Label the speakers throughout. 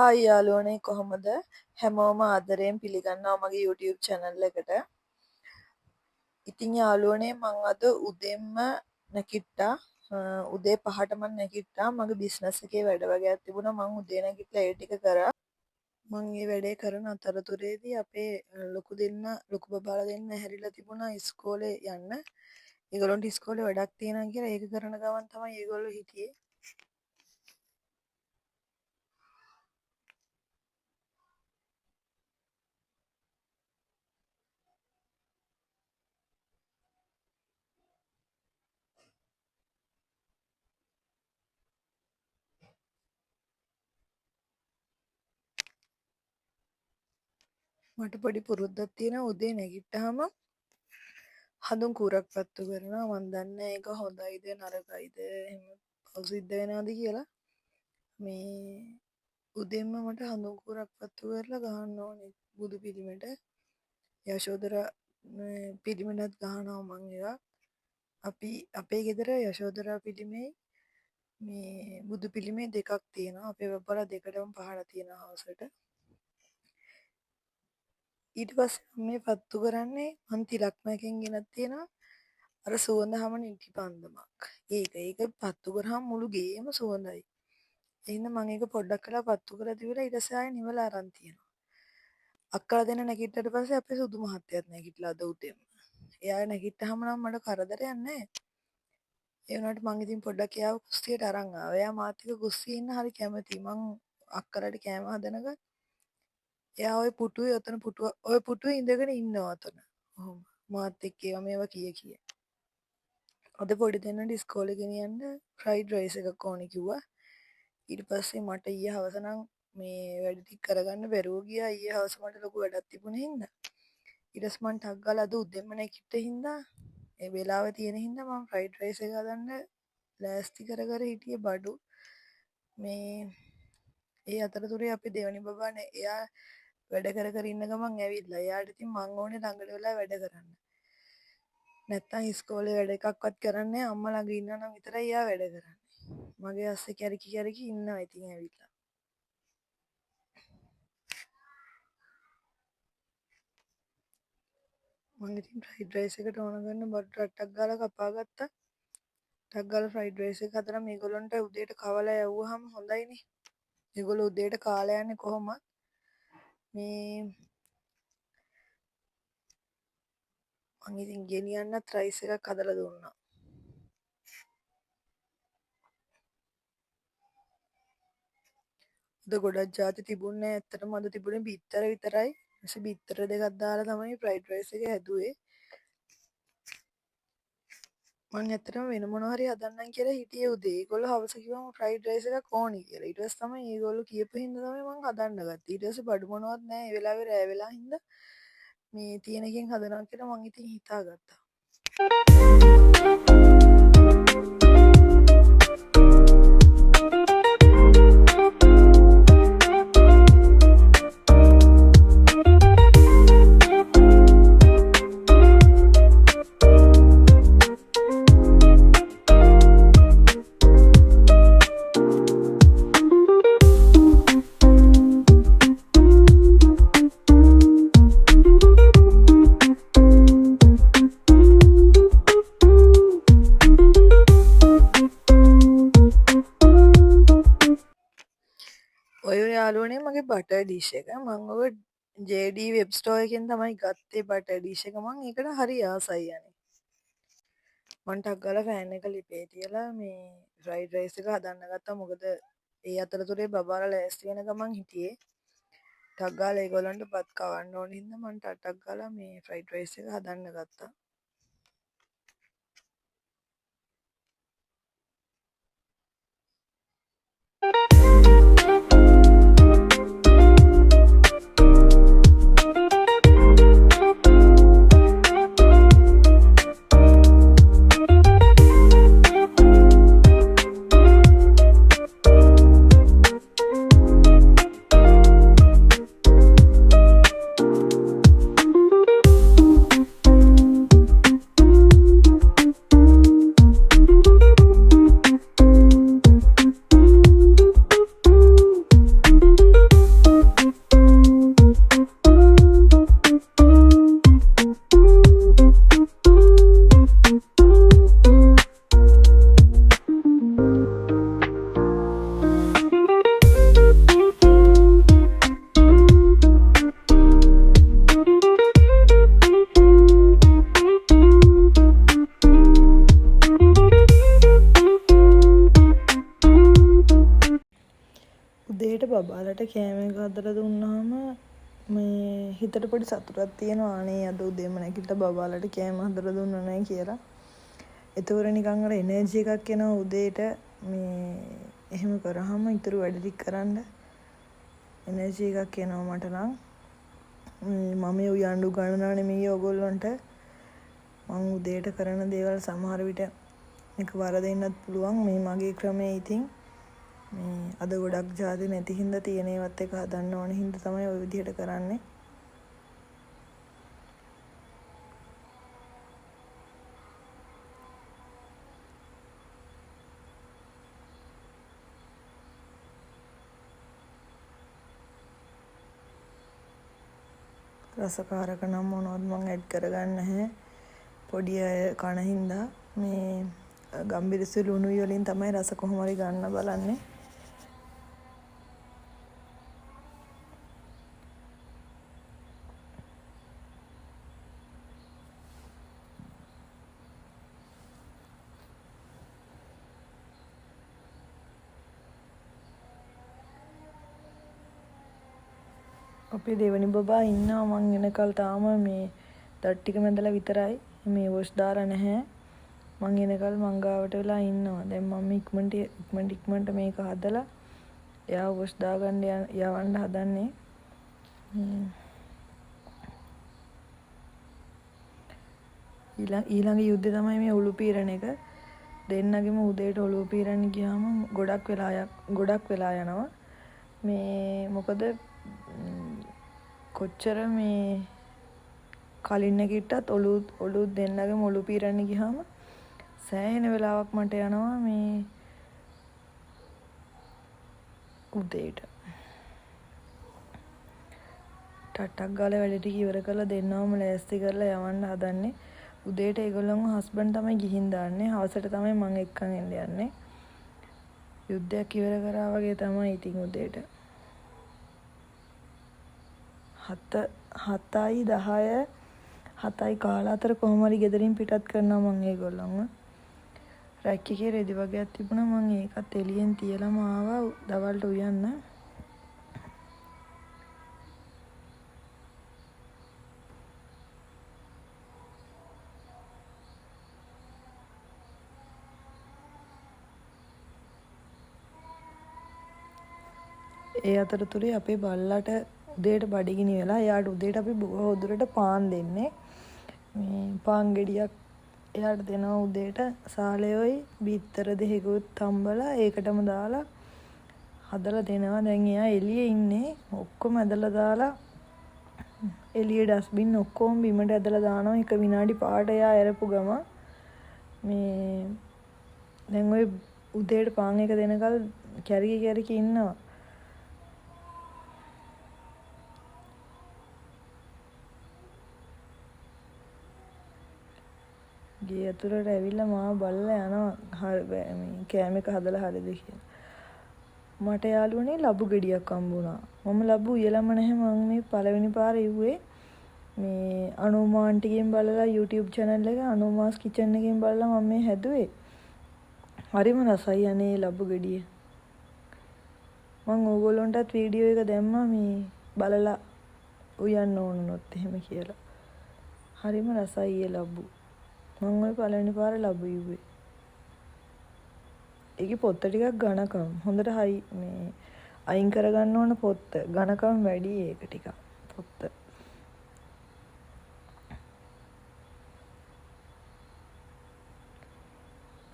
Speaker 1: Hi යාළුවනේ කොහොමද? හැමෝම ආදරයෙන් පිළිගන්නවා මගේ YouTube channel එකට. ඉතින් යාළුවනේ මං අද උදෙන්ම නැගිට්ටා. උදේ 5ට මං නැගිට්ටා. මගේ බිස්නස් එකේ වැඩ වගේක් තිබුණා. මං උදේ නැගිටලා ඒ ටික කරා. මං මේ වැඩේ කරන අතරතුරේදී අපේ ලොකු බබාලා දෙන්න හැරිලා තිබුණා ඉස්කෝලේ යන්න. ඒගොල්ලන්ට ඉස්කෝලේ වැඩක් තියෙනවා කියලා ඒක කරන ගමන් තමයි ඒගොල්ලෝ හිටියේ. මට පොඩි පුරුද්දක් තියෙනවා උදේ නැගිට්ටාම හඳුන් කූරක් පත්තු කරනවා. මන් දන්නේ ඒක හොඳයිද නරකයිද එහෙම පව් සිද්ධ වෙනවද කියලා. මේ උදෙන්ම මට හඳුන් කූරක් පත්තු කරලා ගහන්න ඕනේ බුදු පිළිමෙට. යශෝදරා පිළිමෙටත් ගහනවා මං ඒවා. අපි අපේ ගෙදර යශෝදරා පිළිමේ මේ බුදු පිළිමේ දෙකක් තියෙනවා. අපේ බබාලා දෙකටම පහලා තියෙනවා හවසට. ඊට පස්සේ මේ පත්තු කරන්නේ මං තිලක්මකින් ගෙනත් තියෙනවා. අර සුවඳ හම නිටි පන්දමක්. ඒක පත්තු කරාම මුළු ගේම සුවඳයි. එහෙනම් මම ඒක පොඩ්ඩක් කළා පත්තු කරලා තිබිලා ඊට පස්සේ ආයෙ නිවලා අරන් තියෙනවා. අක්කලා දෙන්න නැගිට්ටට පස්සේ අපේ සුදු මහත්තයාත් නැගිටලා අද උදේම. එයා නැගිට්ටාම නම් මට කරදරයක් නැහැ. ඒ වුණාට මං ඉතින් පොඩ්ඩක් එයාව කුස්සියට අරන් ආවා. එයා මාත් එක්ක කුස්සියේ ඉන්න හරි කැමතියි. මං අක්කලාට කෑම හදනක එයා ওই පුටුවේ ඉඳගෙන ඉන්නවා අතන. ඔහොම මාත් එක්ක ඒවා මේවා කිය. අද පොඩි දෙන්නට ඉස්කෝලේ ගෙනියන්න ෆ්‍රයිඩ් රයිස් එකක් ඕනේ කිව්වා. ඊට පස්සේ මට ඊයේ හවස නම් මේ වැඩ ටික කරගන්න බැරුව ගියා. ඊයේ හවස මට ලොකු වැඩක් තිබුණේ හින්දා. ඊට පස්සේ මං ටක් ගාලා අද උදේම නැගිට්ට හින්දා ඒ වෙලාව තියෙන හින්දා මම ෆ්‍රයිඩ් රයිස් එක හදන්න ලෑස්ති කර හිටියේ බඩු. මේ ඒ අතරතුරේ අපේ දෙවනි බබානේ එයා වැඩ කර ඉන්න ගමන් ඇවිල්ලා. එයාට ඉතින් මං ඕනේ ළඟට වෙලා වැඩ කරන්න. නැත්තම් ඉස්කෝලේ වැඩ එකක්වත් කරන්නේ අම්මා ළඟ ඉන්නා නම් විතරයි එයා වැඩ කරන්නේ. මගේ අස්සේ කැරකි ඉන්නවා ඉතින් ඇවිල්ලා. මම ඉතින් ෆ්‍රයිඩ් රයිස් එකට ඕන කරන බටර් ටක් ගාලා කපා ගත්තා. ටක් ගාලා ෆ්‍රයිඩ් රයිස් එක හදලා මේගොල්ලන්ට උදේට කවලා යවුවාම හොඳයිනේ. මේගොල්ලෝ උදේට කාලා යන්නේ කොහොමද? මේ මම ඉතින් ගෙනියන්නත් රයිස් එකක් හදලා දුන්නා. අද ගොඩක් ಜಾති තිබුණේ නැහැ. ඇත්තටම අද තිබුණේ බිත්තර විතරයි. ඊට බිත්තර දෙකක් දාලා තමයි ෆ්‍රයිඩ් රයිස් එක හැදුවේ. මම ඇත්තටම වෙන මොනවා හරි හදන්නම් කියලා හිටියේ උදේ. ඒගොල්ලෝ හවස කිව්වම ෆ්‍රයිඩ් රයිස් එකක් ඕනි කියලා. ඊට පස්සේ තමයි ඒගොල්ලෝ කියපු හින්දා තමයි මම හදන්න ගත්තේ. ඊට පස්සේ බඩු මොනවත් නැහැ. ඒ වෙලාවේ රෑ වෙලා හින්දා මේ තියෙන එකෙන් හදනවා කියලා මම ඉතින් හිතාගත්තා. ඔය යාළුවනේ මගේ බටර් ඩිෂ් එක. මම ඔය JD වෙබ් ස්ටෝර් එකෙන් තමයි ගත්තේ බටර් ඩිෂ් එක. මම ඒකට හරි ආසයි යන්නේ. මම ටක් ගාලා ෆෑන් එක ලිපේ තියලා මේ ෆ්‍රයිඩ් රයිස් එක හදන්න ගත්තා. මොකද ඒ අතරතුරේ බබාලා ලෑස්ති වෙන ගමන් හිටියේ. ටක් ගාලා ඒගොල්ලන්ට බත් කවන්න ඕන හින්දා මම ටක් ගාලා මේ ෆ්‍රයිඩ් රයිස් එක හදන්න ගත්තා. බබාලට කෑම එක හදලා දුන්නාම මේ හිතට පොඩි සතුටක් තියෙනවා. අනේ අද උදේම නැගිටලා බබාලට කෑම හදලා දුන්නා නෑ කියලා. ඒතකොට නිකන් අර එනර්ජි එකක් එනවා උදේට මේ එහෙම කරාම ඊටු වැඩ ටික කරන්න එනර්ජි එකක් එනවා මට නම්. මම උයන්ඩු ගණනා නෙමෙයි ඔයගොල්ලන්ට. මං උදේට කරන දේවල් සමහර විට එක වරදින්නත් පුළුවන්. මේ මගේ ක්‍රමයේ ඉතින් මේ අද ගොඩක් ජාති නැති හින්දා තියෙන ඒවත් එක හදන්න ඕන හින්දා තමයි ওই විදිහට කරන්නේ. රසකාරක නම් මොනවද මං ඇඩ් කරගන්න නැහැ. පොඩි අය කන හින්දා මේ ගම්බිරිසු ලුණුයි වලින් තමයි රස කොහොම හරි ගන්න බලන්නේ. අපේ දෙවනි බබා ඉන්නවා. මං එනකල් තාම මේ දත් ටික මැදලා විතරයි. මේ වොෂ් දාලා නැහැ. මං එනකල් මං ගාවට වෙලා ඉන්නවා. දැන් මම ඉක්මනට මේක හදලා එයා වොෂ් දාගන්න යවන්න හදන්නේ. ඊළඟ යුද්ධය තමයි මේ උළු පීරන එක. දෙන්නගෙම උදේට ඔළුව පීරන්න ගියාම ගොඩක් වෙලා යනවා. මේ මොකද කොච්චර මේ කලින් නැගිට්ටත් ඔළුව දෙන්නගෙම ඔළුව පීරන්න ගියාම සෑහෙන වෙලාවක් මට යනවා මේ උදේට. ටට්ටක් ගාලා වැඩ ටික ඉවර කරලා දෙන්නවම ලෑස්ති කරලා යවන්න හදන්නේ. උදේට ඒගොල්ලන්ව හස්බන්ඩ් තමයි ගිහින් දාන්නේ. හවසට තමයි මම එක්කන් එන්න යන්නේ. යුද්ධයක් ඉවර කරා වගේ තමයි ඉතින් උදේට. 7යි කාලා අතර කොහොම හරි ගෙදරින් පිටත් කරනවා මම ඒගොල්ලන්ව. රැක් එකේ රෙදි වගේක් තිබුණා. මම ඒකත් එළියෙන් තියලාම ආවා දවල්ට උයන්න. ඒ අතරතුරේ අපේ බල්ලාට උදේට බඩගිනි වෙලා එයාට උදේට අපි බොහෝ දුරට පාන් දෙන්නේ. මේ පාන් ගෙඩියක් එයාට දෙනවා උදේට. සාලයෝයි බීත්තර දෙකකුත් තම්බලා ඒකටම දාලා හදලා දෙනවා. දැන් එයා එළියේ ඉන්නේ. ඔක්කොම ඇදලා දාලා එළියේ ඩස්බින් ඔක්කොම බිමට ඇදලා දානවා. එක විනාඩි පාට එයා ඇරපු ගම මේ දැන් ඔය උදේට පාන් එක දෙනකල් කැරකි ඉන්නවා. ගේ අතුරට ඇවිල්ලා මාව බලලා යනවා මේ කෑම එක හදලා හරිද කියලා. මට යාළුවනේ ලබු ගෙඩියක් හම්බුණා. මම ලබු උයලම නැහැ. මම මේ පළවෙනි පාර ඉව්වේ මේ අනුමා ආන්ටිගෙන් බලලා YouTube channel එක අනුමාස් කිචන් එකෙන් බලලා මම මේ හැදුවේ. හරිම රසයි අනේ ලබු ගෙඩිය. මම ඕගොල්ලන්ටත් වීඩියෝ එක දැම්මා මේ බලලා උයන්න ඕනොත් එහෙම කියලා. හරිම රසයි ඒ ලබු. මම ওই පළවෙනි පාර ලබු ඉව්වේ. ඒකේ පොත්ත ටිකක් ඝනකම්. හොඳට හයි මේ අයින් කරගන්න ඕන පොත්ත. ඝනකම් වැඩි ඒක ටිකක් පොත්ත.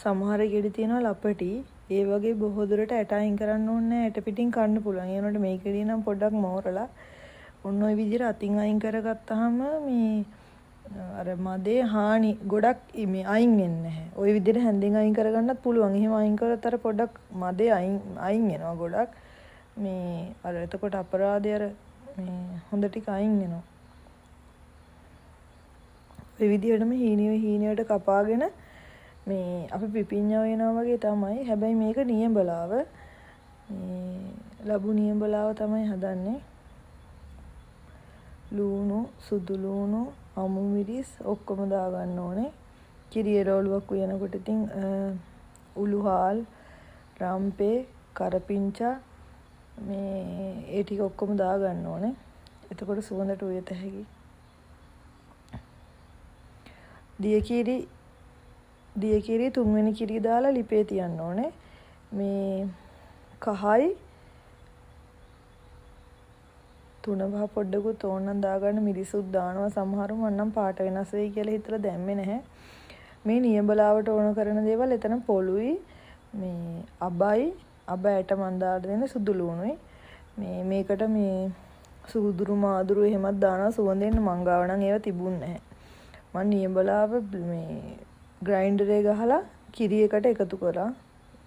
Speaker 1: සමහර ගෙඩි තියෙනවා ලපටි. ඒ වගේ බොහෝ දුරට ඇට අයින් කරන්න ඕනේ නැහැ. ඇට පිටින් කන්න පුළුවන්. ඒ වුණාට මේ ගෙඩිය නම් පොඩ්ඩක් මෝරලා ඔන්න ඔය විදිහට අතින් අයින් කරගත්තාම මේ අර මදේ හානි ගොඩක් මේ අයින් වෙන්නේ නැහැ. ওই විදිහට හැන්දෙන් අයින් කරගන්නත් පුළුවන්. එහෙම අයින් කරත් අර පොඩක් මදේ අයින් වෙනවා ගොඩක්. මේ අර එතකොට අපරාධය අර මේ හොඳ ටික අයින් වෙනවා. ওই විදිහටම හීනියට කපාගෙන මේ අපි පිපිඤ්ඤා වෙනවා වගේ තමයි. හැබැයි මේක නියඹලාව. මේ ලබු නියඹලාව තමයි හදන්නේ. ලුණු, සුදු ලුණු, අමු මිරිස් ඔක්කොම දාගන්න ඕනේ. කිරි එරවලුවක් උයනකොට ඉතින් උළුහාල්, රම්පේ, කරපිංචා මේ ඒ ටික ඔක්කොම දා ගන්න ඕනේ. එතකොට සුවඳට උයත හැකි. දියකිරි තුන්වෙනි කිරි දාලා ලිපේ තියන්න ඕනේ. මේ කහයි 3-5 පොඩ්ඩකුත් ඕනනම් දාගන්න මිරිසුත් දානවා සමහරව මම නම් පාට වෙනස් වෙයි කියලා හිතලා දැම්මේ නැහැ. මේ නියඹලාවට ඕන කරන දේවල් එතන පොළුයි මේ අබයට මන් දාලා දෙන සුදු ලුණුයි. මේකට මේ සුදුරු මාදුරු එහෙමත් දානවා සුවඳෙන් මං ගාව නම් ඒවා තිබුණ නැහැ. මම නියඹලාව මේ ග්‍රයින්ඩරේ ගහලා කිරි එකට එකතු කරා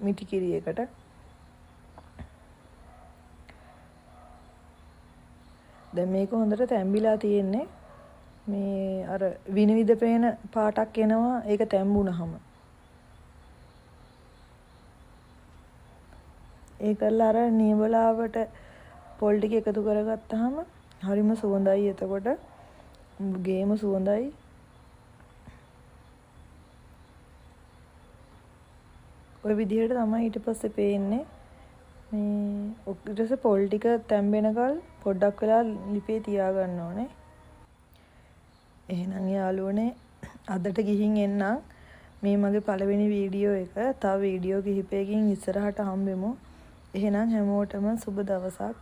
Speaker 1: මිටි කිරි එකට. දැන් මේක හොඳට තැම්බිලා තියෙන්නේ. මේ අර විනිවිද පේන පාටක් එනවා ඒක තැම්බුනහම. ඒකලා අර නියඹලාවට පොල් ටික එකතු කරගත්තාම හරිම සුවඳයි. එතකොට ගේම සුවඳයි. ඔය විදිහට තමයි ඊට පස්සේ පේන්නේ. මේ ඊට පස්සේ පොල් ටික තැම්බෙනකල් පොඩ්ඩක් වෙලා ලිපේ තියා ගන්න ඕනේ. එහෙනම් යාළුවනේ අදට ගිහින් එන්නම්. මේ මගේ පළවෙනි වීඩියෝ එක. තව වීඩියෝ කිහිපයකින් ඉස්සරහට හම්බෙමු. එහෙනම් හැමෝටම සුබ දවසක්.